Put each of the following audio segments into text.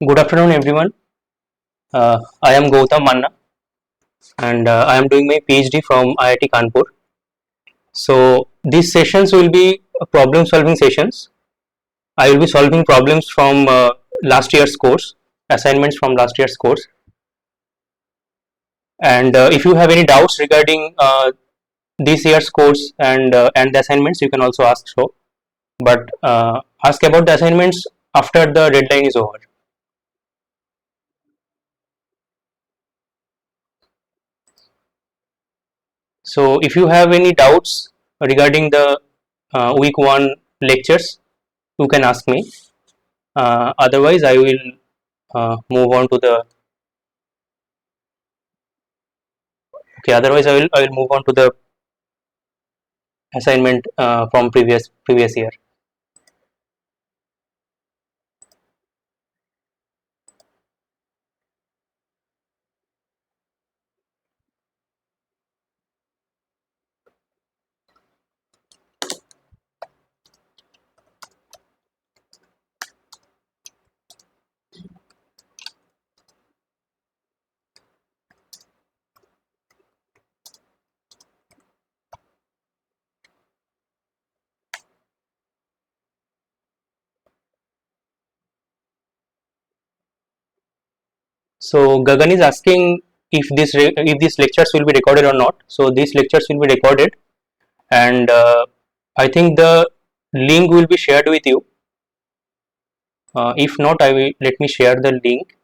Good afternoon, everyone. I am Gautam Manna, and I am doing my PhD from IIT Kanpur. So these sessions will be problem-solving sessions. I will be solving problems from last year's course, assignments from last year's course. And if you have any doubts regarding this year's course and the assignments, you can also ask so. But ask about the assignments after the deadline is over. So if you have any doubts regarding the week 1 lectures, you can ask me. Otherwise, I will move on to the Otherwise, I will move on to the assignment from previous year. So Gagan is asking if these lectures will be recorded or not. So these lectures will be recorded, and I think the link will be shared with you. If not, I will let me share the link.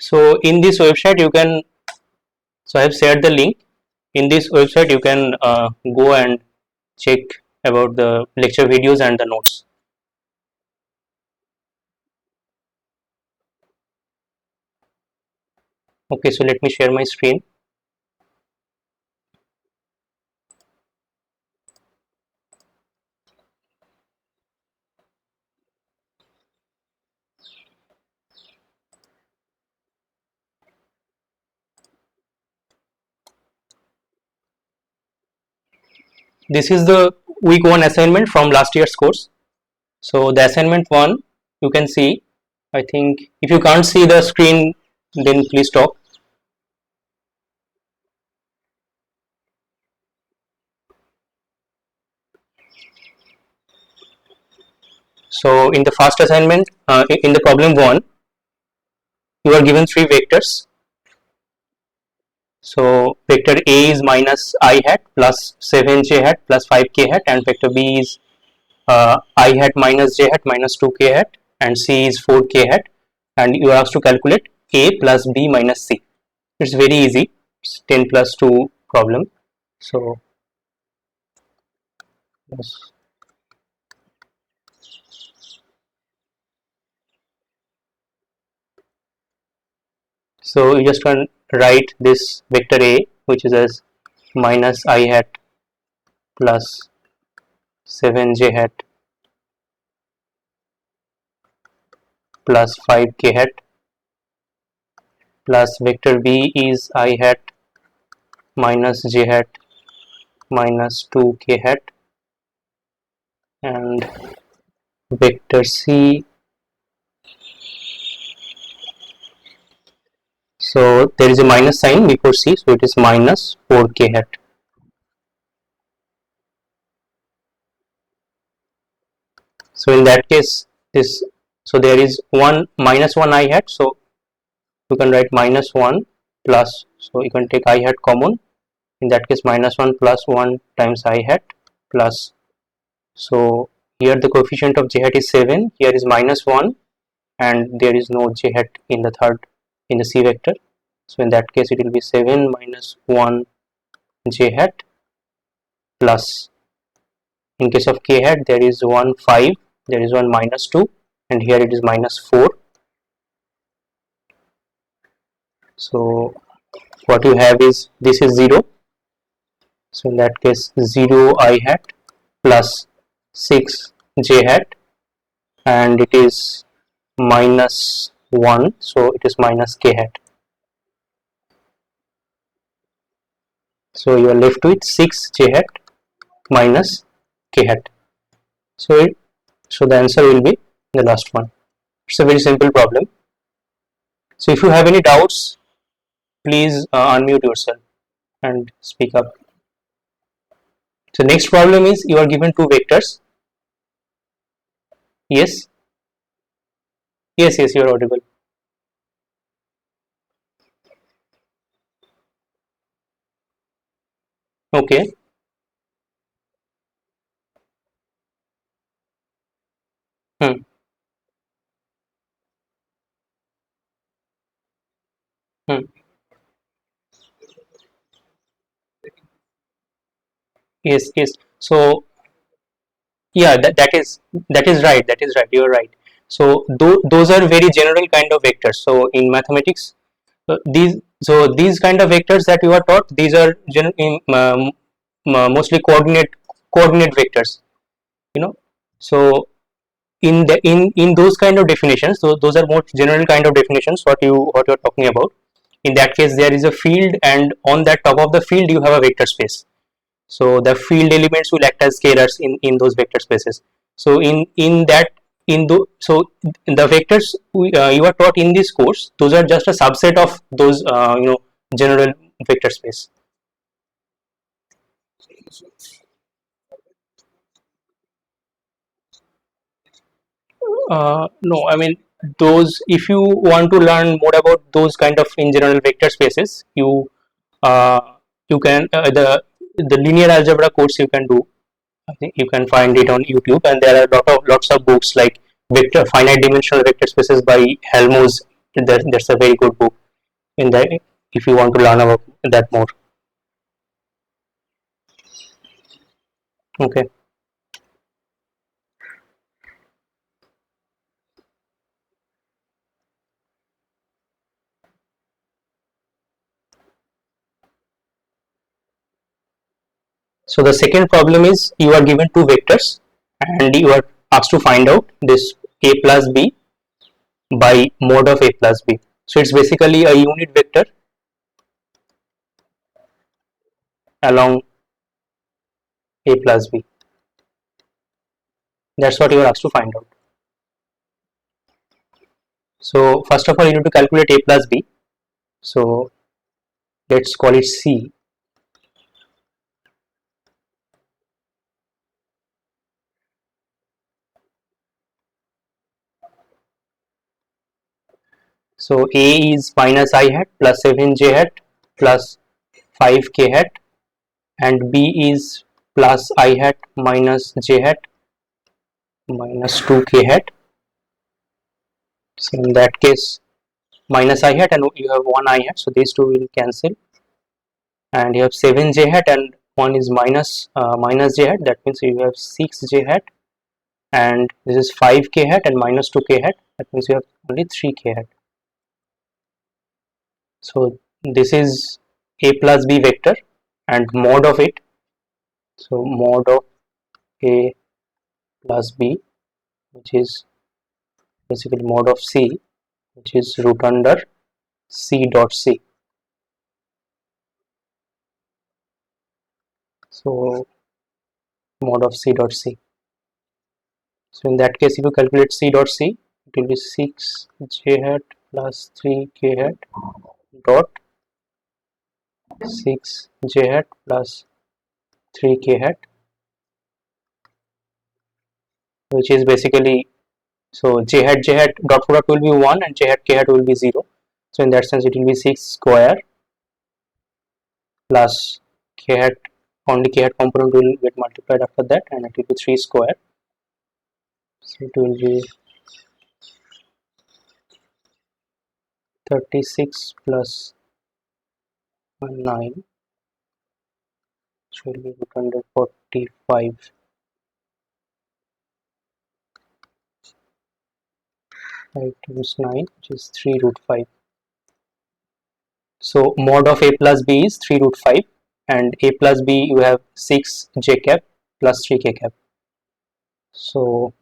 So in this website, you can. So I have shared the link. In this website, you can go and check about the lecture videos and the notes. Okay, so let me share my screen. This is the week 1 assignment from last year's course. So the assignment 1, you can see. I think if you can't see the screen, then please talk. So in the first assignment, in the problem 1, you are given 3 vectors. So vector A is minus I hat plus 7j hat plus 5k hat, and vector B is I hat minus j hat minus 2k hat, and C is 4k hat, and you are asked to calculate A plus B minus C. It's very easy. It's 10 plus 2 problem. So yes. So you just can write this vector A, which is as minus I hat plus 7j hat plus 5k hat, plus vector B is I hat minus j hat minus 2k hat, and vector C. So there is a minus sign before C, so it is minus 4k hat. So in that case, there is minus 1 I hat, so you can write minus 1 plus, so you can take I hat common. In that case, minus 1 plus 1 times I hat plus, so here the coefficient of j hat is 7, here is minus 1, and there is no j hat in the C vector. So in that case, it will be 7 minus 1 j hat plus, in case of k hat, there is 1 5, there is 1 minus 2, and here it is minus 4. So what you have is, this is 0, So in that case 0 I hat plus 6 j hat, and it is minus 1, so it is minus k hat. So you are left with 6 j hat minus k hat. So the answer will be the last one. It's a very simple problem. So if you have any doubts, please unmute yourself and speak up. So next problem is, you are given two vectors. Yes, yes, you are audible. Okay. Hmm. Hmm. Yes. So yeah, that is right. That is right. You are right. So those are very general kind of vectors. So in mathematics, these kind of vectors that you are taught, these are mostly coordinate vectors. You know. So in those kind of definitions, so those are more general kind of definitions. What you are talking about. In that case, there is a field, and on that top of the field, you have a vector space. So the field elements will act as scalars in those vector spaces. So in that in the so the vectors you are taught in this course, those are just a subset of those general vector space. No, I mean, those, if you want to learn more about those kind of in general vector spaces, uh, you can the linear algebra course you can do. I think you can find it on YouTube, and there are lots of books like vector finite dimensional vector spaces by Helmholtz. That's a very good book in that, if you want to learn about that more. Okay. So the second problem is, you are given two vectors and you are asked to find out this a plus b by mod of a plus b. So it's basically a unit vector along a plus b. That's what you are asked to find out. So first of all, you need to calculate a plus b. So let's call it c. So a is minus I hat plus 7 j hat plus 5 k hat, and b is plus I hat minus j hat minus 2 k hat. So in that case, minus I hat and you have 1 I hat, so these two will cancel, and you have 7 j hat and one is minus j hat, that means you have 6 j hat, and this is 5 k hat and minus 2 k hat, that means you have only 3 k hat. So this is a plus b vector and mod of it. So mod of a plus b, which is basically mod of c, which is root under c dot c. So mod of c dot c. So in that case, if you calculate c dot c, it will be 6 j hat plus 3 k hat dot 6 j hat plus 3 k hat, which is basically, so j hat dot product will be 1 and j hat k hat will be 0. So in that sense, it will be 6 square plus k hat, only k hat component will get multiplied after that, and it will be 3 square. So it will be 36 plus 9, which will be root under 45. 5 times 9, which is 3 root 5. So mod of a plus b is 3 root 5, and a plus b you have 6 j cap plus 3 k cap. So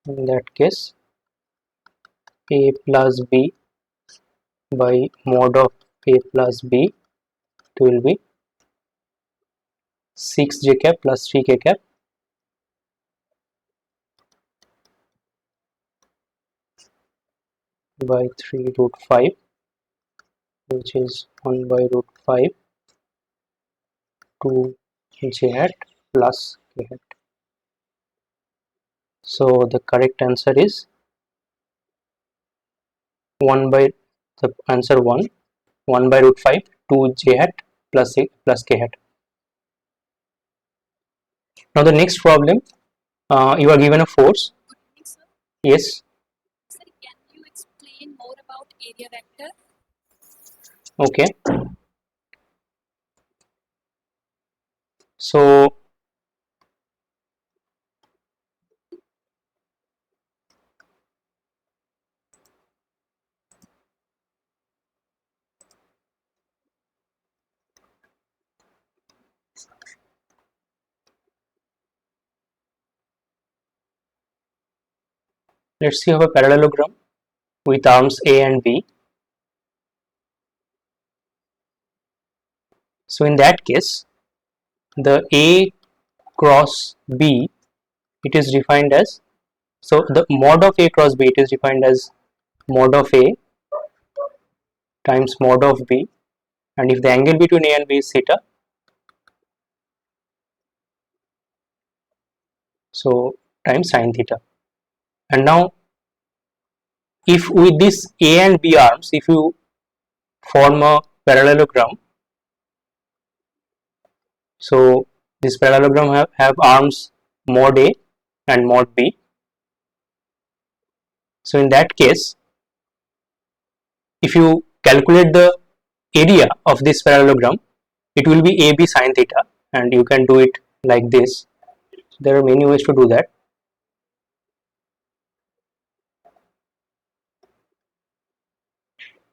in that case a plus b by mod of a plus b, it will be 6 j cap plus 3 k cap by 3 root 5, which is 1 by root 5 2 j hat plus k hat. So the correct answer is 1 by the answer 1 by root 5 2 j hat plus k hat. Now the next problem, you are given a force. Yes. Sir, can you explain more about area vector? Okay. So let's see, have a parallelogram with arms A and B. So in that case, the A cross B, it is defined as, so the mod of A cross B, it is defined as mod of A times mod of B, and if the angle between A and B is theta, so times sine theta. And now if with this A and B arms, if you form a parallelogram, so this parallelogram have arms mod A and mod B. So in that case, if you calculate the area of this parallelogram, it will be AB sine theta, and you can do it like this. There are many ways to do that.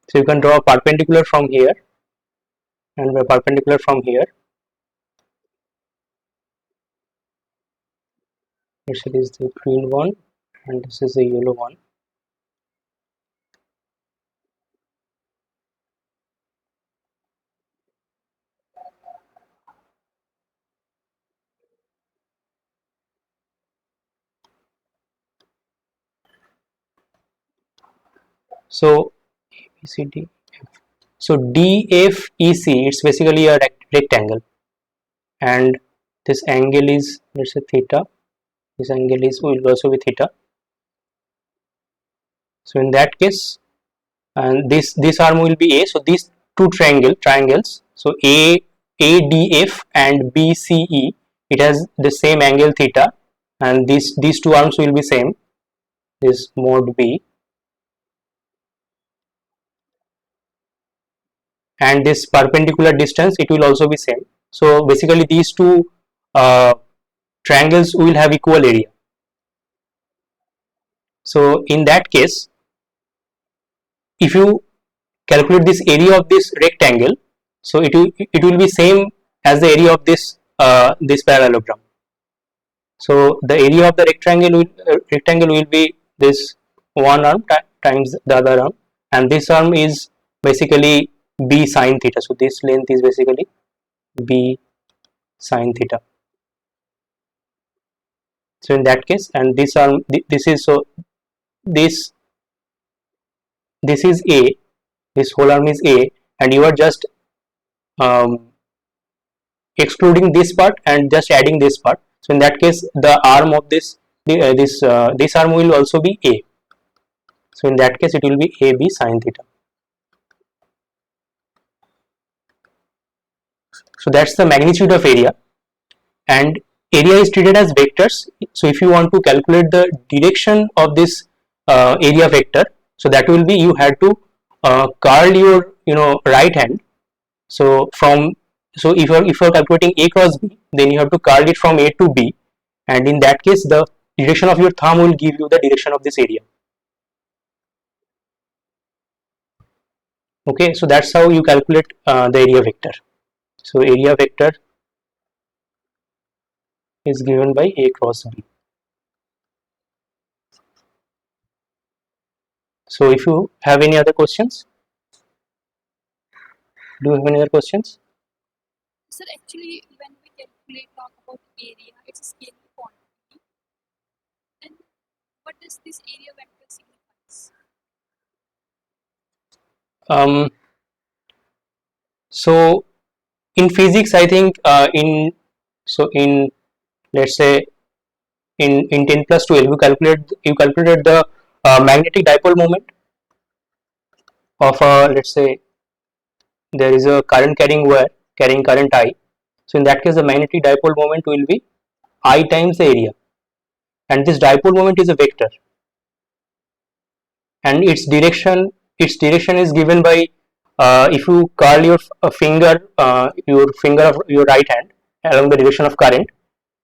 So you can draw a perpendicular from here and a perpendicular from here. This is the green one and this is the yellow one. So ABCD. So DFEC, it's basically a rectangle, and this angle is, let's say, theta. This angle is will also be theta. So in that case, and this arm will be A. So these two triangles. So ADF and BCE, it has the same angle theta, and these two arms will be same. This mod B, and this perpendicular distance, it will also be same. So basically these two triangles will have equal area. So in that case, if you calculate this area of this rectangle, so it will be same as the area of this parallelogram. So the area of the rectangle will be this one arm times the other arm, and this arm is basically b sine theta. So this length is basically b sine theta. So in that case, and this arm, this is, so this is A, this whole arm is A, and you are just excluding this part and just adding this part. So in that case, the arm of this arm will also be A. So in that case, it will be AB sine theta. So that's the magnitude of area, and area is treated as vectors. So if you want to calculate the direction of this area vector, so that will be, you have to curl your right hand. So if you're calculating A cross B, then you have to curl it from A to B, and in that case the direction of your thumb will give you the direction of this area. Okay, so that's how you calculate the area vector. So area vector is given by A cross B. So if you have any other questions, do you have any other questions? Sir, actually, when we talk about area, it's a scalar quantity. And what does this area vector signifies? So in physics, I think in let's say in 10 plus 12 you calculated the magnetic dipole moment of a, let's say there is a current carrying wire carrying current I. So in that case the magnetic dipole moment will be I times the area, and this dipole moment is a vector, and its direction is given by if you curl your finger of your right hand along the direction of current.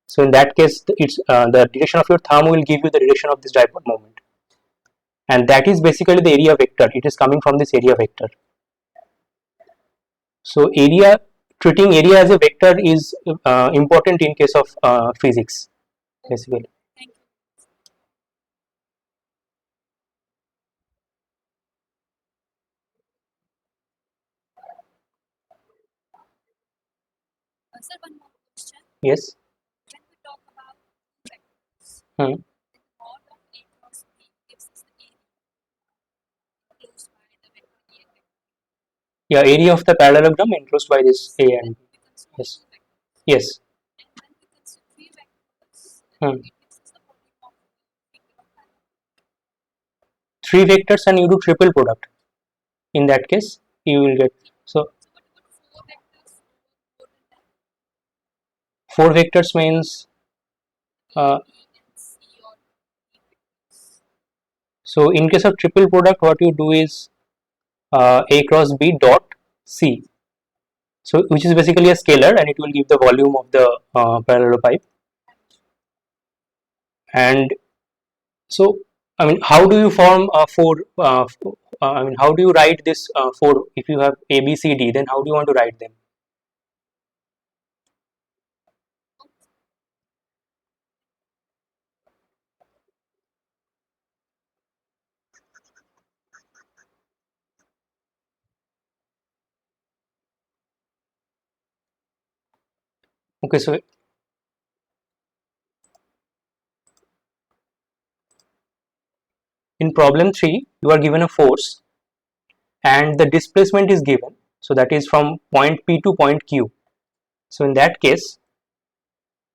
So in that case it's the direction of your thumb will give you the direction of this dipole moment, and that is basically the area vector. It is coming from this area vector. So treating area as a vector is important in case of physics basically. Thank you. Sir, one more question. Yes. When we talk about vectors, Hmm. the mod of A cross B gives us the area enclosed by the vector A and vector Yeah, area of the parallelogram enclosed by this A B. and B. When we consider Yes. two vectors, Yes. and when we consider three vectors, Hmm. it gives us the volume of the figure of parallel. 3 vectors and you do triple product. In that case, you will get, so So what about four vectors more than that? 4 vectors means A, B, and C or D vectors. so in case of triple product, what you do is A cross B dot C. So which is basically a scalar, and it will give the volume of the parallelopipe. And so I mean, how do you form I mean, how do you write this 4? If you have A, B, C, D, then how do you want to write them? Okay, so in problem 3, you are given a force and the displacement is given. So that is from point P to point Q. So in that case,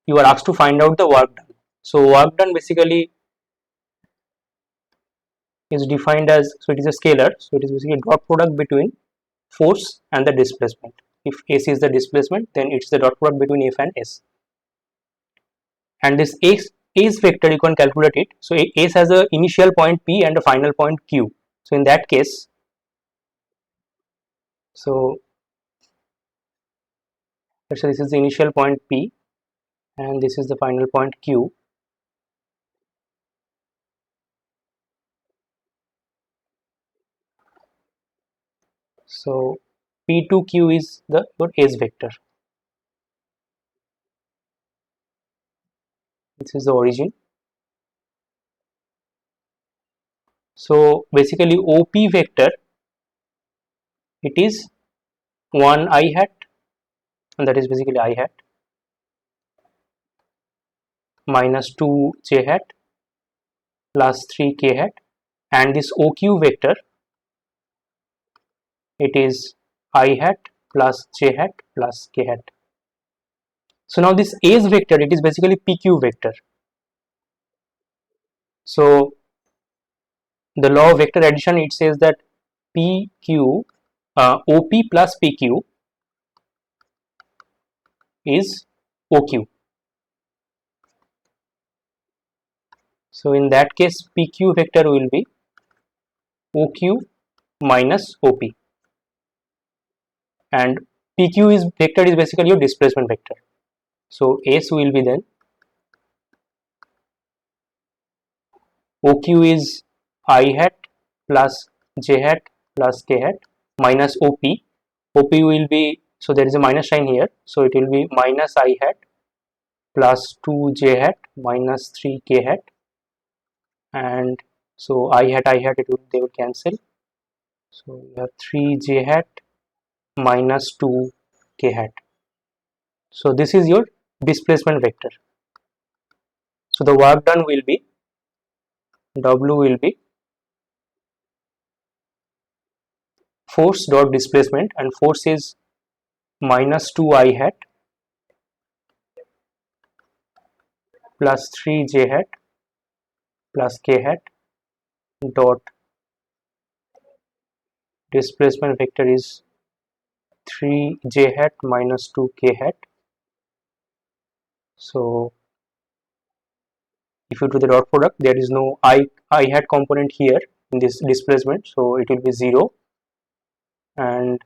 you are asked to find out the work done. So work done basically is defined as, so it is a scalar. So it is basically dot product between force and the displacement. If S is the displacement, then it's the dot product between F and S. And this S vector, you can calculate it. So S has a initial point P and a final point Q. So in that case, so let's say this is the initial point P and this is the final point Q. So P to Q is your S vector. This is the origin. So basically OP vector, it is 1 I hat, and that is basically I hat, minus 2 j hat plus 3 k hat, and this OQ vector, it is I hat plus j hat plus k hat. So now this S vector, it is basically PQ vector. So the law of vector addition, it says that PQ OP plus PQ is OQ. So in that case, PQ vector will be OQ minus OP, and PQ is vector is basically your displacement vector. So S will be then OQ is I hat plus j hat plus k hat minus op will be, so there is a minus sign here, so it will be minus I hat plus 2j hat minus 3k hat, and so I hat it will, they will cancel, so you have 3j hat minus 2k hat. So this is your displacement vector. So the work done will be, W will be force dot displacement, and force is minus 2 I hat plus 3j hat plus k hat dot displacement vector is 3j hat minus 2k hat. So if you do the dot product, there is no I hat component here in this displacement, so it will be 0, and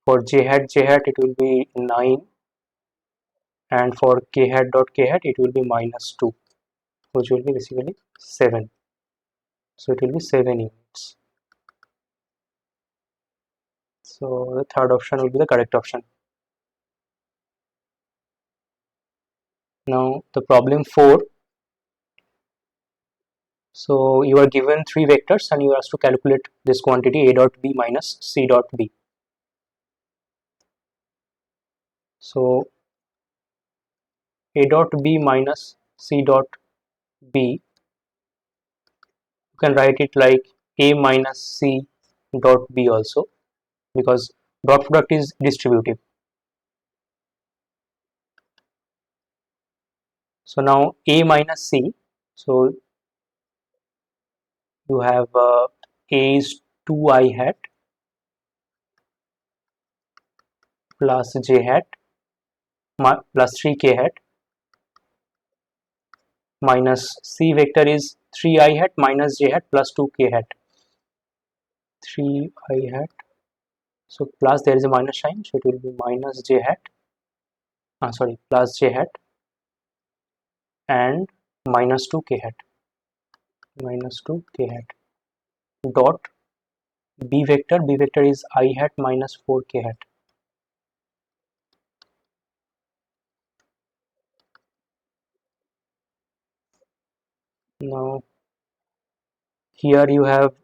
for j hat it will be 9, and for k hat dot k hat it will be minus 2, which will be basically 7. So it will be 7 units. So the third option will be the correct option. Now the problem 4. So you are given 3 vectors and you are asked to calculate this quantity a dot b minus c dot b. So a dot b minus c dot b, you can write it like a minus c dot b also, because dot product is distributive. So now a minus c, so you have a is 2 I hat plus j hat plus 3k hat minus c vector is 3 I hat minus j hat plus 2k hat. 3 I hat, so plus there is a minus sign, so it will be minus j hat, plus j hat and minus 2k hat dot b vector is I hat minus 4k hat. Now here you have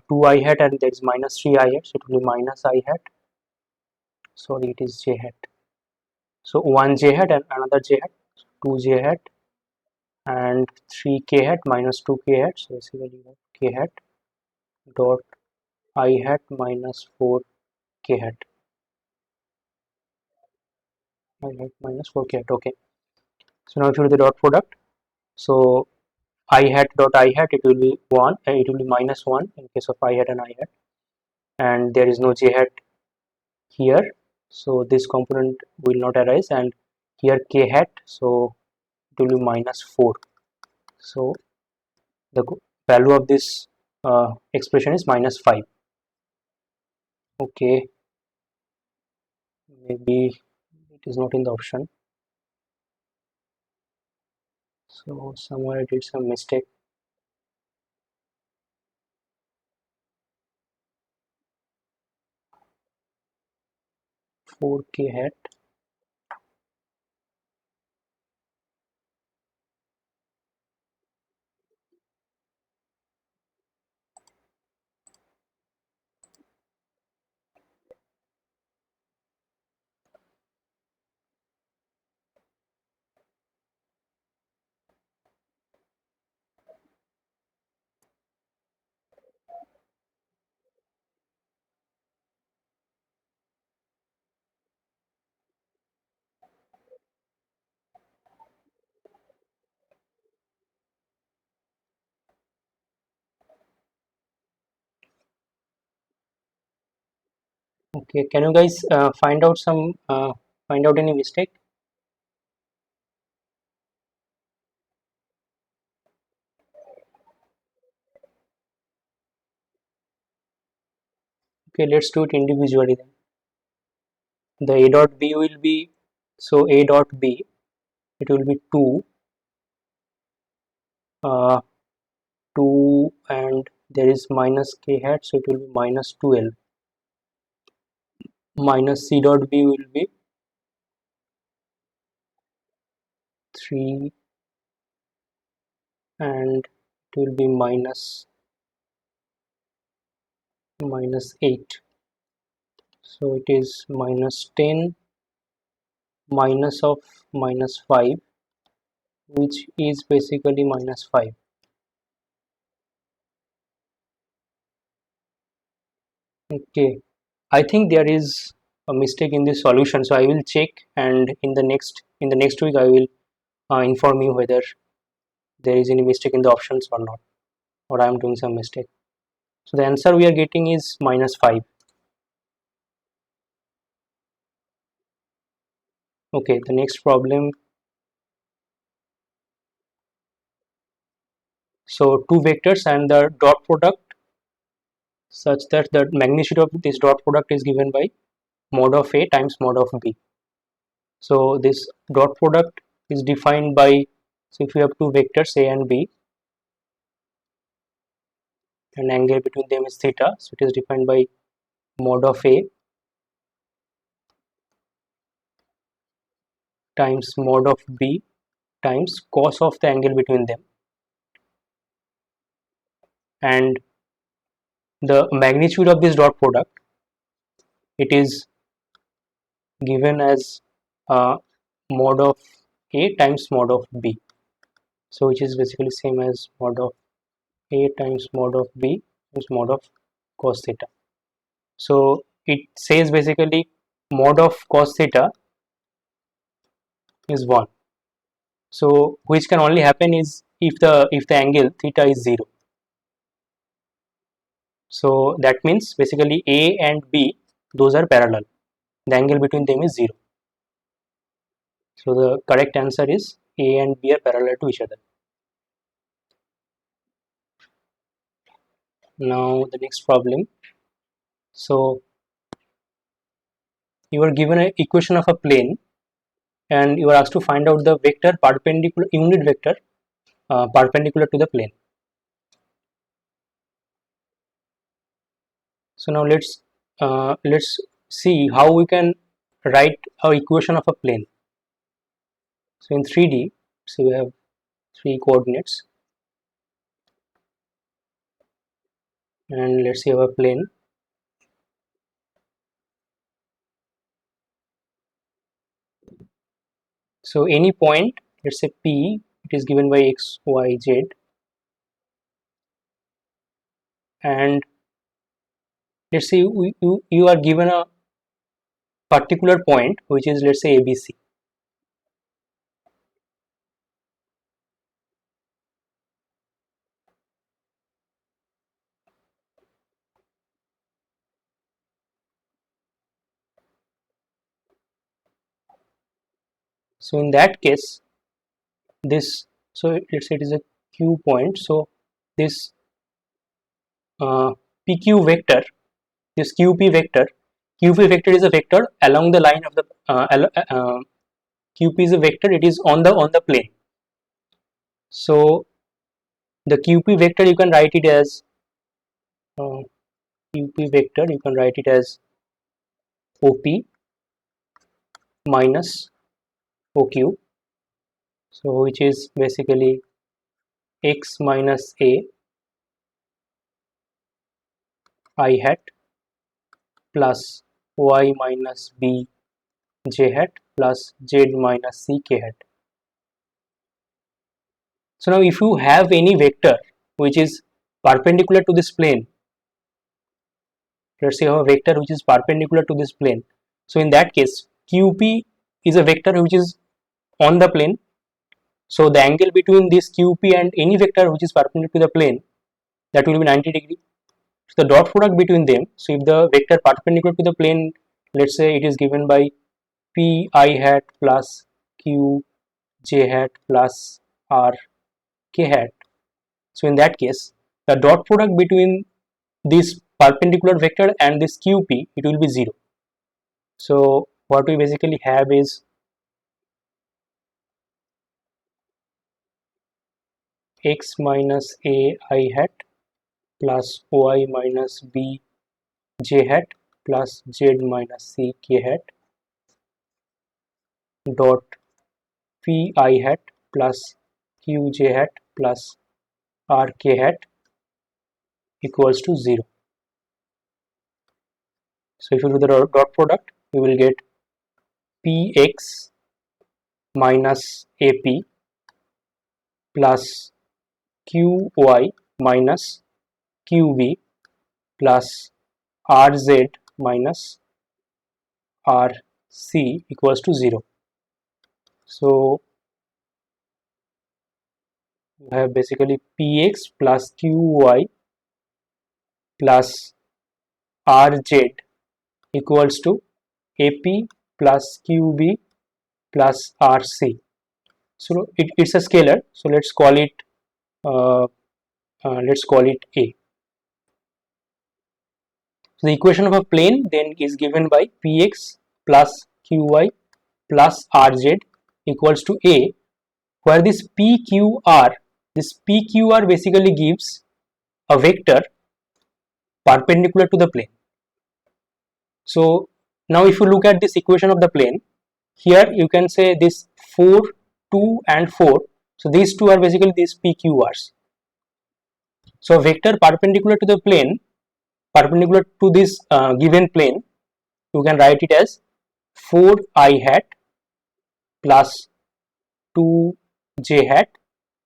2 I hat and there is minus 3 I hat, so it will be minus I hat, sorry it is j hat, so 1 j hat and another j hat, 2 j hat and 3k hat minus 2k hat, so basically you have k hat dot I hat minus 4k hat, I hat minus 4k hat. Okay, so now if you do the dot product, so I hat dot I hat, it will be 1, it will be minus 1 in case of I hat and I hat, and there is no j hat here, so this component will not arise, and here k hat, so it will be minus 4. So the value of this expression is minus 5. Okay, maybe it is not in the option, so somewhere I did some mistake. 4k hat, okay, can you guys find out any mistake? Okay, let's do it individually then. The a dot b will be, so a dot b, it will be 2, uh, 2 and there is minus k hat, so it will be minus 12. minus c dot b will be 3 and it will be minus 8. So it is minus 10 minus of minus 5, which is basically minus 5. Okay, I think there is a mistake in this solution, so I will check, and in the next week I will inform you whether there is any mistake in the options or not, or I am doing some mistake. So the answer we are getting is minus 5. Okay, the next problem. So two vectors and the dot product such that the magnitude of this dot product is given by mod of A times mod of B. So this dot product is defined by, so if you have two vectors A and B and angle between them is theta, so it is defined by mod of A times mod of B times cos of the angle between them, and the magnitude of this dot product, it is given as mod of A times mod of B, so which is basically same as mod of A times mod of B times mod of cos theta. So it says basically mod of cos theta is 1. So which can only happen is if the angle theta is 0. So that means basically A and B, those are parallel. The angle between them is 0. So the correct answer is A and B are parallel to each other. Now the next problem. So you are given an equation of a plane and you are asked to find out the vector perpendicular, unit vector perpendicular to the plane. So now let's see how we can write our equation of a plane. So in 3D, so we have three coordinates, and let's see our plane. So any point, let's say P, it is given by x, y, z, and let's say you are given a particular point which is, let's say, ABC. So in that case, this, so let's say it is a Q point. So this PQ vector, this QP vector is a vector along the line of the QP is a vector. It is on the plane. So the QP vector you can write it as QP vector. You can write it as OP minus OQ. So which is basically x minus a I hat plus y minus b j hat plus z minus c k hat. So now if you have any vector which is perpendicular to this plane, let's say you have a vector which is perpendicular to this plane. So in that case, QP is a vector which is on the plane. So the angle between this QP and any vector which is perpendicular to the plane, that will be 90 degree. So the dot product between them, so if the vector perpendicular to the plane, let's say it is given by p I hat plus q j hat plus r k hat. So in that case, the dot product between this perpendicular vector and this qp, it will be 0. So what we basically have is x minus a I hat plus y minus b j hat plus z minus c k hat dot p I hat plus q j hat plus r k hat equals to 0. So if you do the dot product, you will get px minus ap plus qy minus qb plus rz minus rc equals to 0. So you have basically px plus qy plus rz equals to ap plus qb plus rc. So it's a scalar, so let's call it a. So the equation of a plane then is given by px plus qy plus rz equals to a, where this pqr basically gives a vector perpendicular to the plane. So now if you look at this equation of the plane, here you can say this 4, 2 and 4, so these two are basically these pqrs. So a vector perpendicular to the plane, perpendicular to this given plane, you can write it as 4i hat plus 2j hat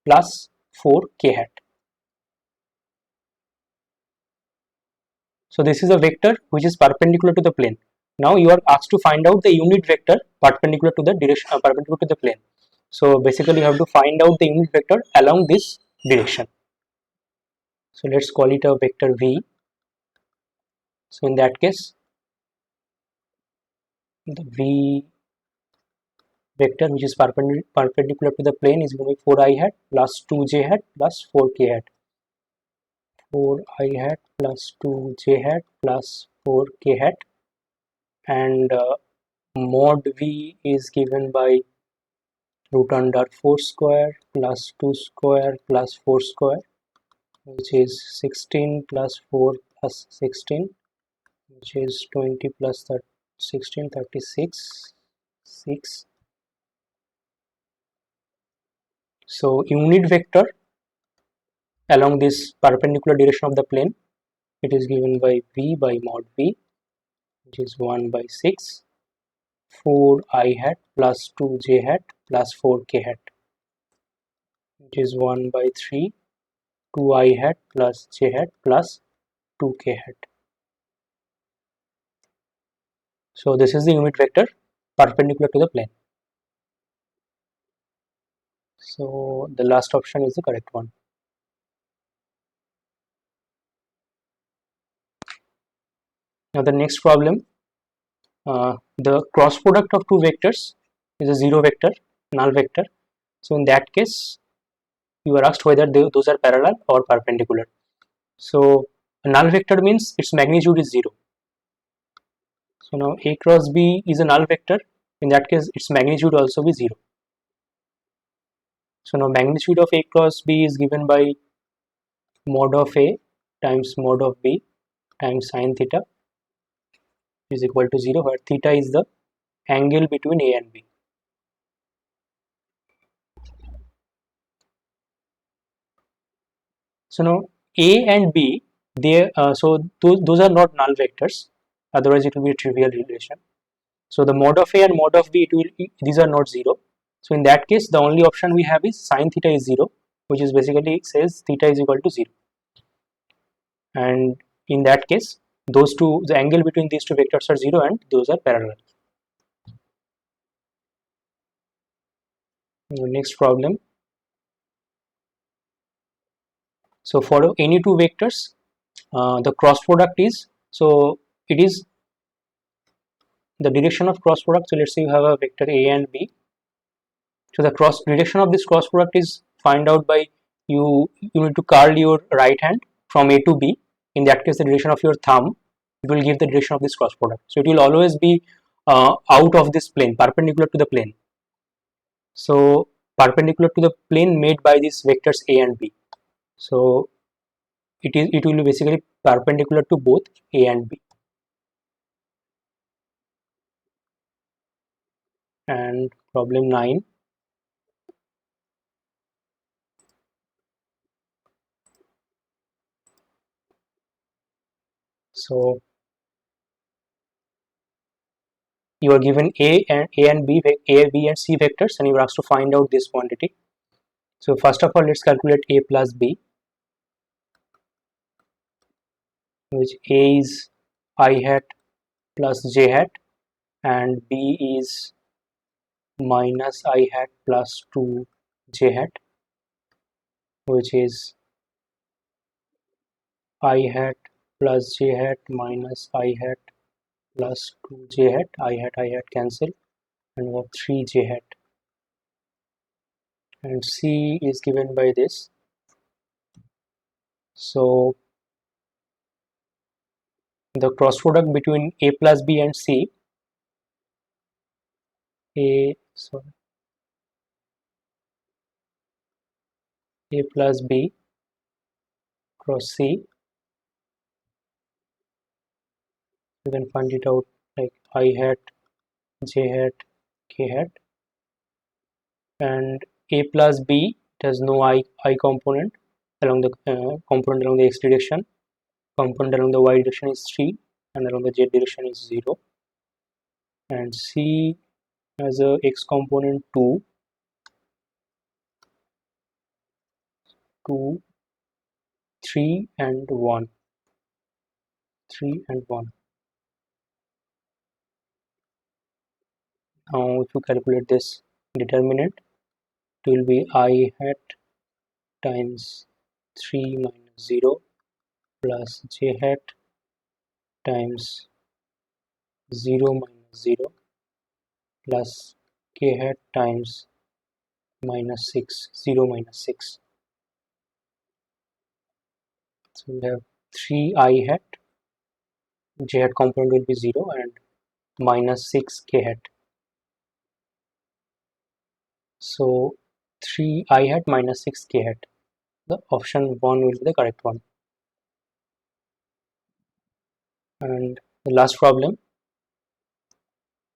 plus 4k hat. So this is a vector which is perpendicular to the plane. Now you are asked to find out the unit vector perpendicular to the direction, perpendicular to the plane. So basically you have to find out the unit vector along this direction. So let's call it a vector v. So in that case, the v vector which is perpendicular to the plane is going to be 4i hat plus 2j hat plus 4k hat. 4i hat plus 2j hat plus 4k hat, and mod v is given by root under 4 square plus 2 square plus 4 square, which is 16 plus 4 plus 16, which is 20 plus 16, 36, 6. So unit vector along this perpendicular direction of the plane, it is given by v by mod v, which is 1 by 6, 4i hat plus 2j hat plus 4k hat, which is 1 by 3, 2i hat plus j hat plus 2k hat. So this is the unit vector perpendicular to the plane. So the last option is the correct one. Now the next problem, the cross product of two vectors is a zero vector, null vector. So in that case, you are asked whether those are parallel or perpendicular. So a null vector means its magnitude is 0. So now a cross b is a null vector. In that case, its magnitude also be 0. So now magnitude of a cross b is given by mod of a times mod of b times sine theta is equal to 0, where theta is the angle between a and b. So now a and b, those are not null vectors, otherwise it will be a trivial relation. So the mod of a and mod of b, these are not 0. So in that case, the only option we have is sine theta is 0, which is basically says theta is equal to 0. And in that case, the angle between these two vectors are 0 and those are parallel. The next problem. So for any two vectors, the cross product is, so it is the direction of cross product. So let's say you have a vector a and b. So the direction of this cross product is find out by you need to curl your right hand from a to b. In that case, the direction of your thumb, it will give the direction of this cross product. So it will always be out of this plane, perpendicular to the plane. So perpendicular to the plane made by these vectors a and b. So it will be basically perpendicular to both a and b. and problem 9. So you are given a and b, and c vectors, and you are asked to find out this quantity. So first of all, let's calculate a plus b, which a is I hat plus j hat and b is minus I hat plus 2 j hat, which is I hat plus j hat minus I hat plus 2 j hat, I hat cancel, and we have 3 j hat. And c is given by this. So the cross product between a plus b and c, a plus b cross c, you can find it out like I hat j hat k hat, and a plus b, it has no I component along the component along the x direction, component along the y direction is 3, and along the z direction is 0, and c has a x component 2, 2, 3 and 1, 3 and 1. Now if you calculate this determinant, it will be I hat times 3 minus 0 plus j hat times 0 minus 0 plus k hat times minus 6, 0 minus 6. So we have 3 I hat, j hat component will be 0, and minus 6 k hat. So 3 I hat minus 6 k hat. The option 1 will be the correct one. And the last problem.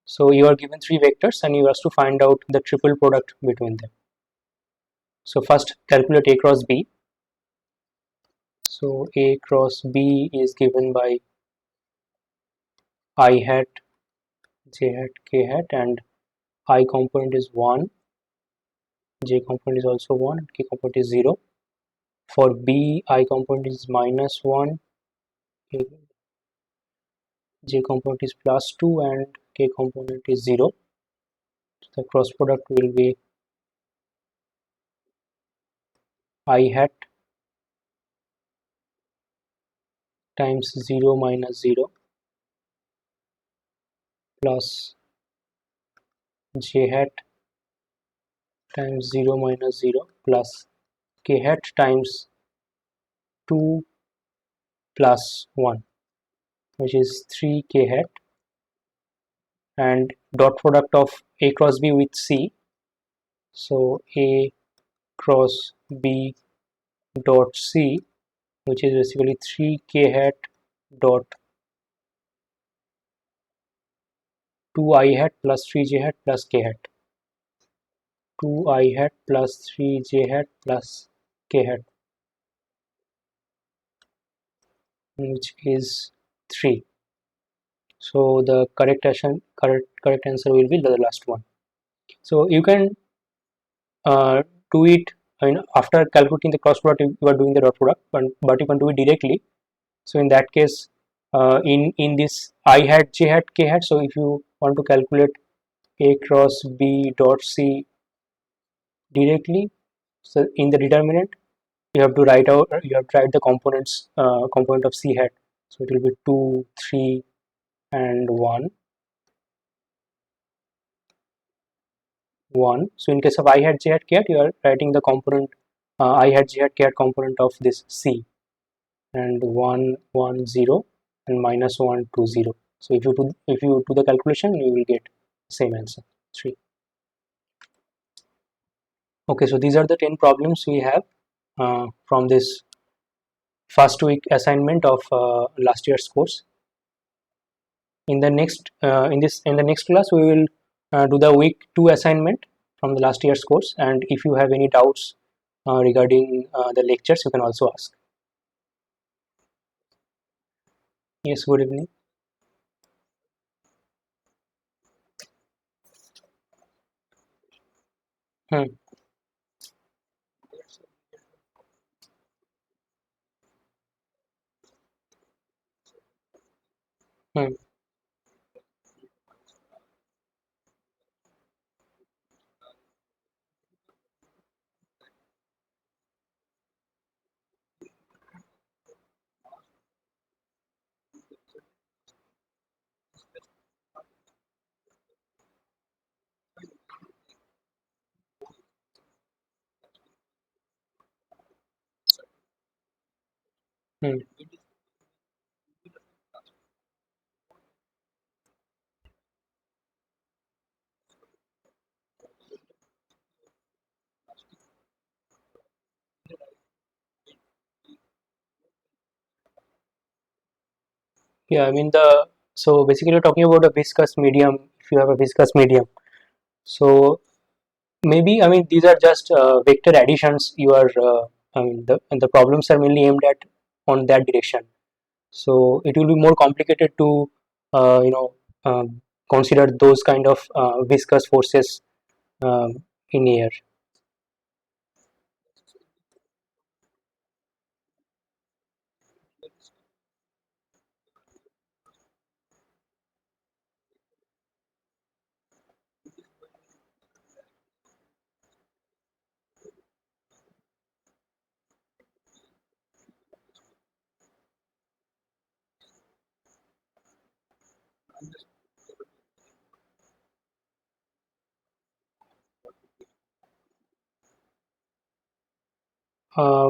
So you are given 3 vectors and you have to find out the triple product between them. So first calculate a cross b. So a cross b is given by I hat, j hat, k hat, and I component is 1, j component is also 1, k component is 0. For b, I component is minus 1, j component is plus 2, and k component is 0. So the cross product will be I hat times 0 minus 0 plus j hat times 0 minus 0 plus k hat times 2 plus 1, which is 3 k hat, and dot product of a cross b with c. So a cross b dot c, which is basically 3 k hat dot 2 I hat plus 3 j hat plus k hat, 2 I hat plus 3 j hat plus k hat, which is 3. So the correct answer will be the last one. So you can do it, after calculating the cross product you are doing the dot product, but you can do it directly. So in that case, in this I hat, j hat, k hat, so if you want to calculate a cross b dot c directly, so in the determinant you have to write the component of c hat. So it will be 2, 3 and 1. So in case of I hat, j hat, k hat, you are writing the component I hat, j hat, k hat component of this c, and 1, 1, 0 and minus 1, 2, 0. So if you do the calculation, you will get same answer, 3. Okay, so these are the 10 problems we have from this first week assignment of last year's course. In the next class we will do the week 2 assignment from the last year's course, and if you have any doubts regarding the lectures, you can also ask. Yes, good evening. Hmm. Hmm. Hmm. Yeah, I mean so basically you're talking about a viscous medium. If you have a viscous medium, so maybe, I mean, these are just vector additions. You are I mean, the problems are mainly aimed at on that direction. So it will be more complicated to you know consider those kind of viscous forces in air. Uh,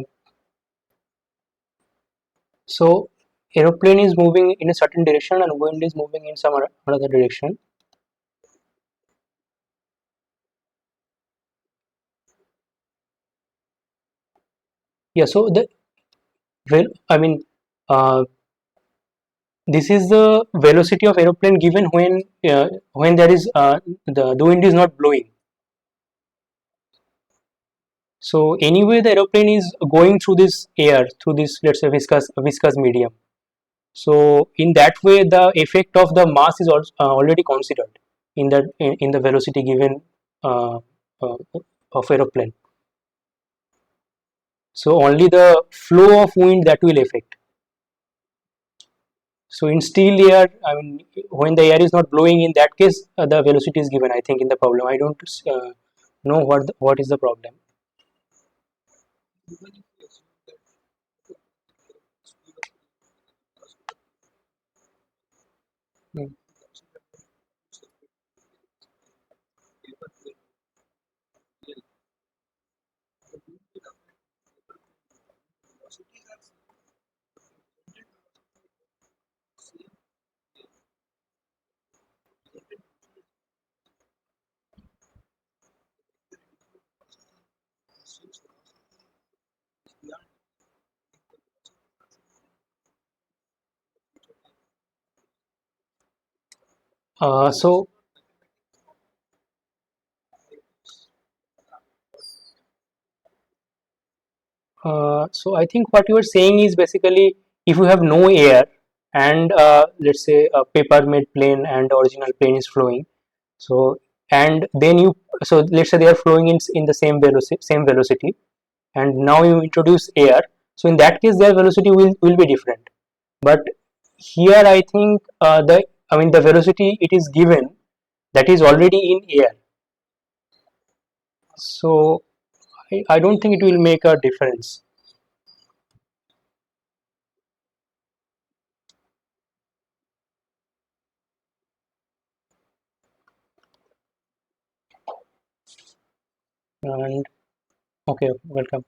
so aeroplane is moving in a certain direction and wind is moving in some another direction. Yeah. So the well, I mean, uh, this is the velocity of aeroplane given when there is the wind is not blowing. So anyway, the aeroplane is going through this air, through this, let's say, viscous medium. So in that way, the effect of the mass is also already considered in the velocity given uh, uh, of aeroplane. So only the flow of wind that will affect. So in still air, I mean, when the air is not blowing, in that case, the velocity is given. I think in the problem, I don't know what is the problem. Hmm. Uh, so so I think what you are saying is basically if you have no air and let's say a paper made plane and the original plane is flowing. So and then you so let's say they are flowing in the same velocity, and now you introduce air. So in that case their velocity will be different. But here I think the I mean the velocity it is given that is already in air. So I don't think it will make a difference. And okay, welcome.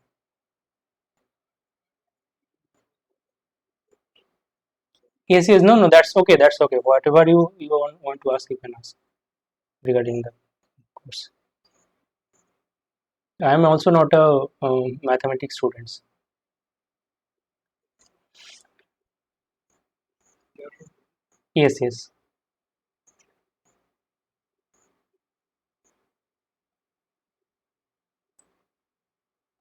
Yes, yes, no, no, that's okay, that's okay. Whatever you want to ask, you can ask regarding the course. I am also not a mathematics student. Yes, yes.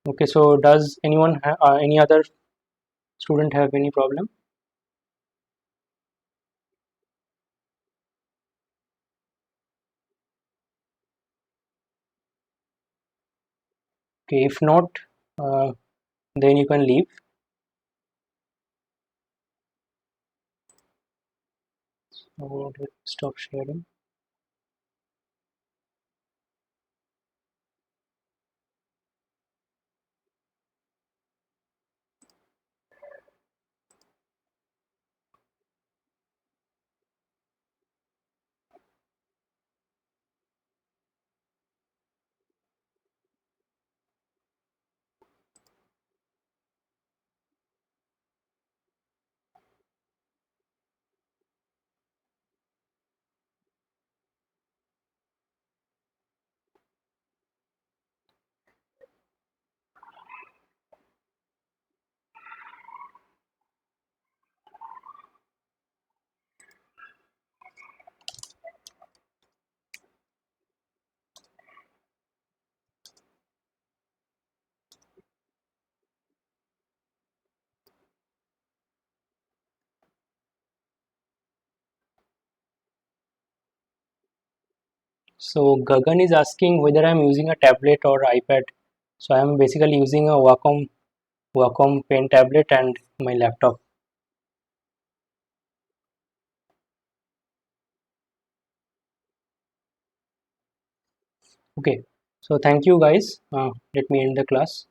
Okay, so does anyone any other student have any problem? Okay, if not, uh, then you can leave. So let's stop sharing. So Gagan is asking whether I'm using a tablet or iPad. So I'm basically using a Wacom pen tablet and my laptop. Okay, so thank you guys. Let me end the class.